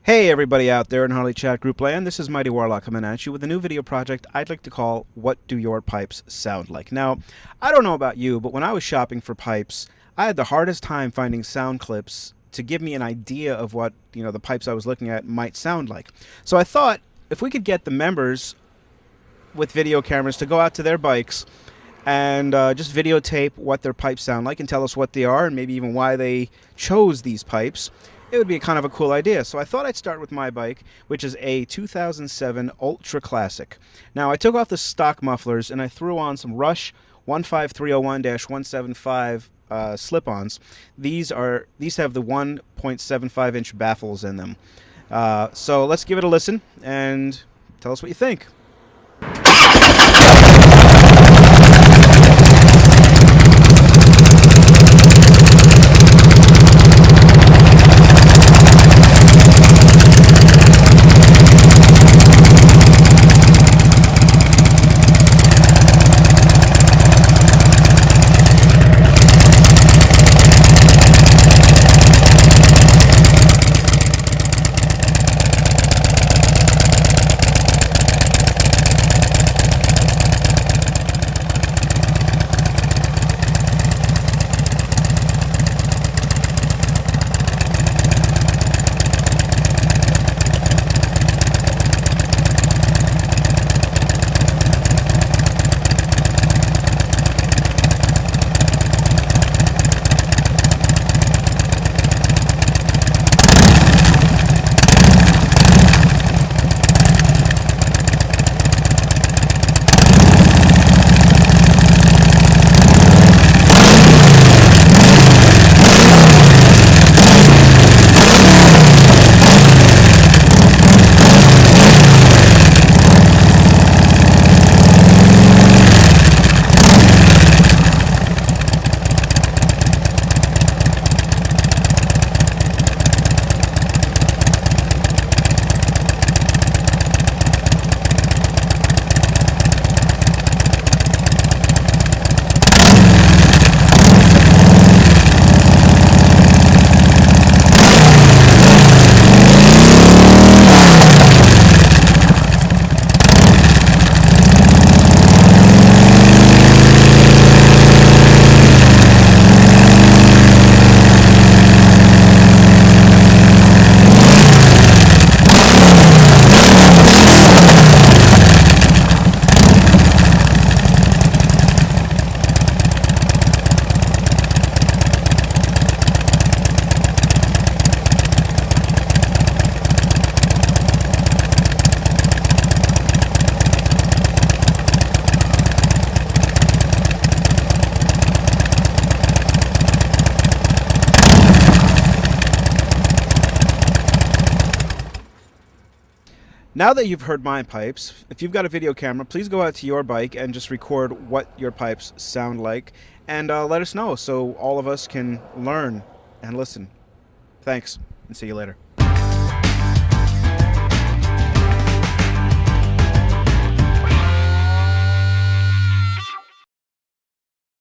Hey everybody out there in Harley Chat Group land, this is Mighty Warlock coming at you with a new video project I'd like to call What Do Your Pipes Sound Like? Now, I don't know about you, but when I was shopping for pipes, I had the hardest time finding sound clips to give me an idea of what, the pipes I was looking at might sound like. So I thought if we could get the members with video cameras to go out to their bikes and just videotape what their pipes sound like and tell us what they are and maybe even why they chose these pipes, it would be kind of a cool idea. So I thought I'd start with my bike, which is a 2007 Ultra Classic. Now I took off the stock mufflers and I threw on some Rush 15301-175 slip-ons. These have the 1.75-inch baffles in them. So let's give it a listen and tell us what you think. Now that you've heard my pipes, if you've got a video camera, please go out to your bike and just record what your pipes sound like and let us know so all of us can learn and listen. Thanks, and see you later.